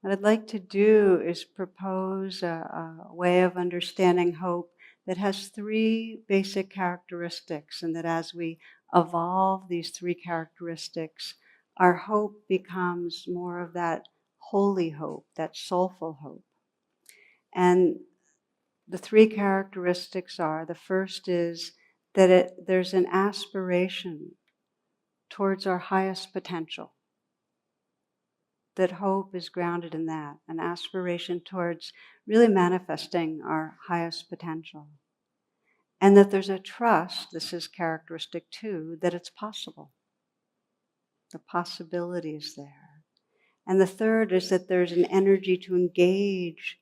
What I'd like to do is propose a way of understanding hope that has three basic characteristics, and that as we evolve these three characteristics, our hope becomes more of that holy hope, that soulful hope. And the three characteristics are, the first is that there's an aspiration towards our highest potential. That hope is grounded in that, an aspiration towards really manifesting our highest potential. And that there's a trust, this is characteristic two, that it's possible. The possibility is there. And the third is that there's an energy to engage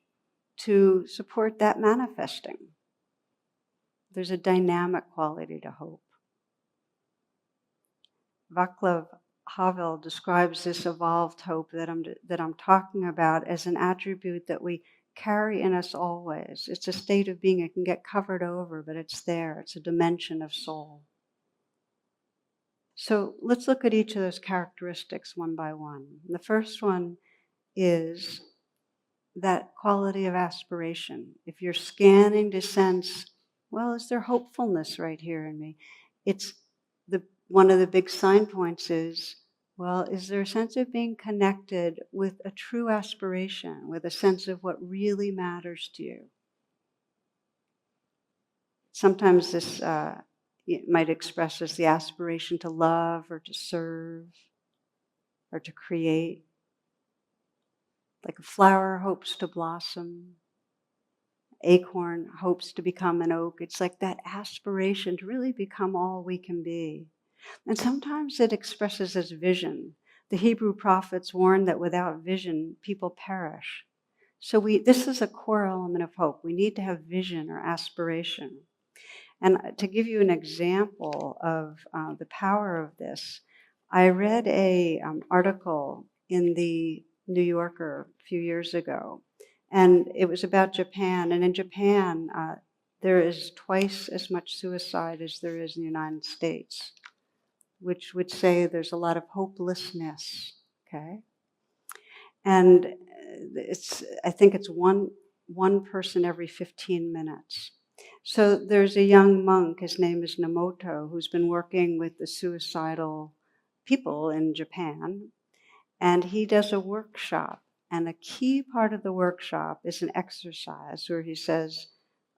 to support that manifesting. There's a dynamic quality to hope. Vaclav Havel describes this evolved hope that I'm talking about as an attribute that we carry in us always. It's a state of being. It can get covered over, but it's there. It's a dimension of soul. So let's look at each of those characteristics one by one. The first one is that quality of aspiration. If you're scanning to sense, well, is there hopefulness right here in me? It's one of the big sign points is, well, is there a sense of being connected with a true aspiration, with a sense of what really matters to you? Sometimes this it might express as the aspiration to love or to serve or to create. Like a flower hopes to blossom, acorn hopes to become an oak. It's like that aspiration to really become all we can be. And sometimes it expresses as vision. The Hebrew prophets warned that without vision, people perish. So this is a core element of hope. We need to have vision or aspiration. And to give you an example of the power of this, I read a article in the New Yorker a few years ago, and it was about Japan. And in Japan, there is twice as much suicide as there is in the United States, which would say there's a lot of hopelessness, okay? And I think it's one person every 15 minutes. So there's a young monk, his name is Namoto, who's been working with the suicidal people in Japan, and he does a workshop. And a key part of the workshop is an exercise where he says,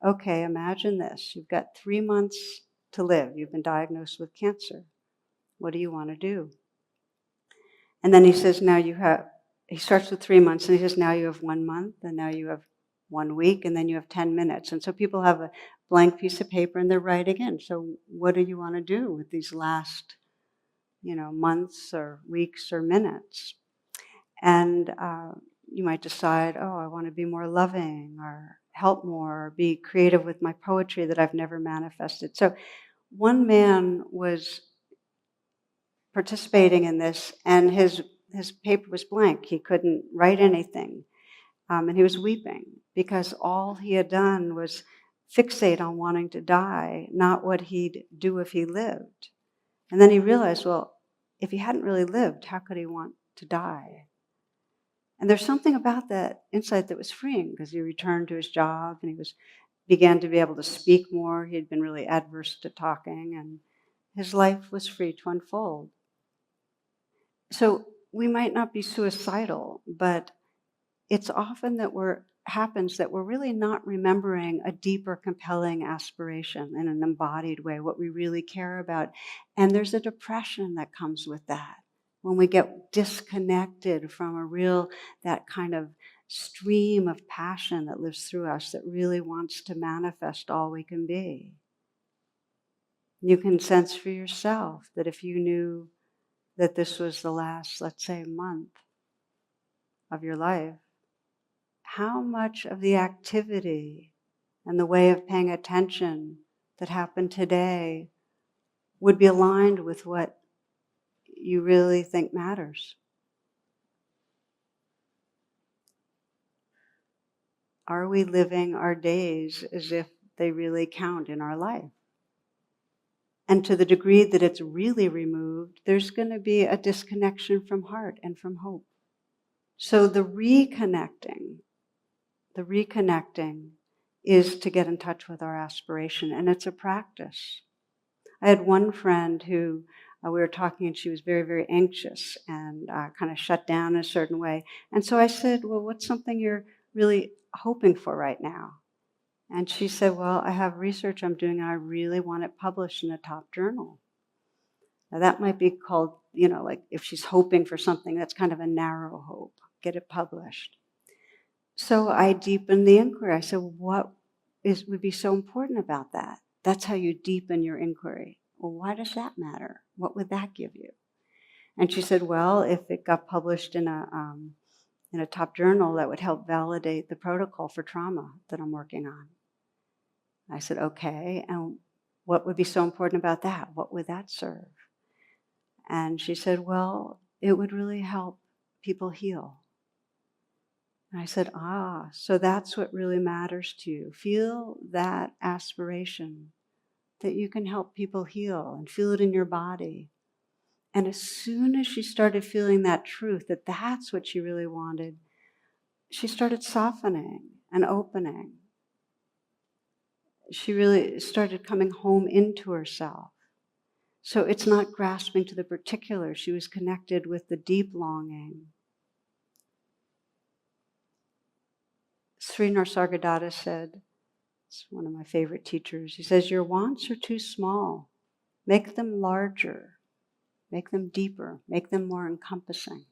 okay, imagine this. You've got 3 months to live. You've been diagnosed with cancer. What do you want to do? And then he says, he starts with 3 months, and he says, now you have 1 month, and now you have 1 week, and then you have 10 minutes. And so people have a blank piece of paper, and they're writing in. So what do you want to do with these last, months or weeks or minutes? And you might decide, I want to be more loving, or help more, or be creative with my poetry that I've never manifested. So one man was participating in this, and his paper was blank. He couldn't write anything. And he was weeping because all he had done was fixate on wanting to die, not what he'd do if he lived. And then he realized, well, if he hadn't really lived, how could he want to die? And there's something about that insight that was freeing, because he returned to his job and he began to be able to speak more. He had been really adverse to talking, and his life was free to unfold. So we might not be suicidal, but it's often that we're really not remembering a deeper, compelling aspiration in an embodied way, what we really care about. And there's a depression that comes with that when we get disconnected from that kind of stream of passion that lives through us that really wants to manifest all we can be. You can sense for yourself that if you knew that this was the last, let's say, month of your life, how much of the activity and the way of paying attention that happened today would be aligned with what you really think matters? Are we living our days as if they really count in our life? And to the degree that it's really removed, there's going to be a disconnection from heart and from hope. So the reconnecting is to get in touch with our aspiration, and it's a practice. I had one friend who we were talking, and she was very, very anxious and kind of shut down in a certain way. And so I said, well, what's something you're really hoping for right now? And she said, well, I have research I'm doing, and I really want it published in a top journal. Now that might be called, like if she's hoping for something, that's kind of a narrow hope, get it published. So I deepened the inquiry. I said, what would be so important about that? That's how you deepen your inquiry. Well, why does that matter? What would that give you? And she said, well, if it got published in a top journal, that would help validate the protocol for trauma that I'm working on. I said, okay, and what would be so important about that? What would that serve? And she said, well, it would really help people heal. And I said, so that's what really matters to you. Feel that aspiration that you can help people heal, and feel it in your body. And as soon as she started feeling that truth, that that's what she really wanted, she started softening and opening. She really started coming home into herself. So it's not grasping to the particular. She was connected with the deep longing. Sri Nisargadatta said, it's one of my favorite teachers, he says, your wants are too small. Make them larger. Make them deeper. Make them more encompassing.